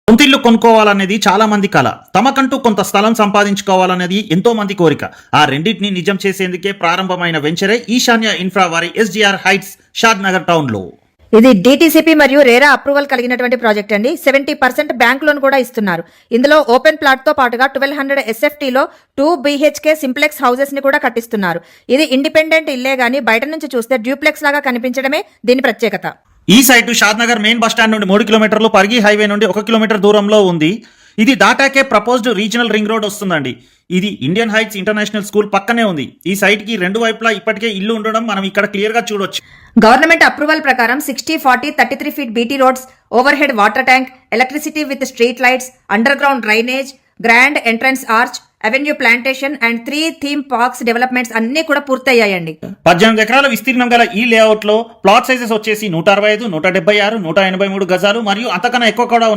సొంతిల్లు కొనుక్కోవాలనేది చాలా మంది కల. తమకంటూ కొంత స్థలం సంపాదించుకోవాలనేది ఎంతో మంది కోరిక. ఆ రెండింటిని నిజం చేసేందుకే ప్రారంభమైన వెంచరే ఈశాన్య ఇన్ఫ్రా వారి ఎస్జీఆర్ హైట్స్ షాద్ నగర్ టౌన్ లో. ఇది డిటిసిపి మరియు రేరా అప్రూవల్ కలిగినటువంటి ప్రాజెక్ట్ అండి. 70% బ్యాంక్ లోన్ కూడా ఇస్తున్నారు. ఇందులో ఓపెన్ ప్లాట్ తో పాటుగా 1200 SFT లో 2 BHK సింప్లెక్స్ హౌసెస్ ని కూడా కట్టిస్తున్నారు. ఇది ఇండిపెండెంట్ ఇల్లే గానీ బయట నుంచి చూస్తే డ్యూప్లెక్స్ లాగా కనిపించడమే దీని ప్రత్యేకత. ఈ సైటు షాద్ నగర్ మెయిన్ బస్ స్టాండ్ నుండి 3 కిలోమీటర్లు, పరిగి హైవే నుండి 1 కిలోమీటర్ దూరంలో ఉంది. ఇది దాటాకే ప్రపోజ్డ్ రీజనల్ రింగ్ రోడ్ వస్తుందండి. ఇది ఇండియన్ హైట్స్ ఇంటర్నేషనల్ స్కూల్ పక్కనే ఉంది. ఈ సైట్ కి రెండు వైపులా ఇప్పటికే ఇల్లు ఉండడం మనం ఇక్కడ క్లియర్ గా చూడొచ్చు. గవర్నమెంట్ అప్రూవల్ ప్రకారం 60, 40, 33 feet BT roads, over head water tank, electricity with street lights, under ground drainage, grand entrance arch, avenue plantation and 3 theme parks developments అన్ని కూడా పూర్తయ్యాయండి. 18 ఎకరాల విస్తీర్ణం గల ఈ లేఅవుట్ లో ప్లాట్ సైజెస్ వచ్చేసి 165, 176, 183 గజాలు మరియు అంతకన్నా ఎక్కువ కూడా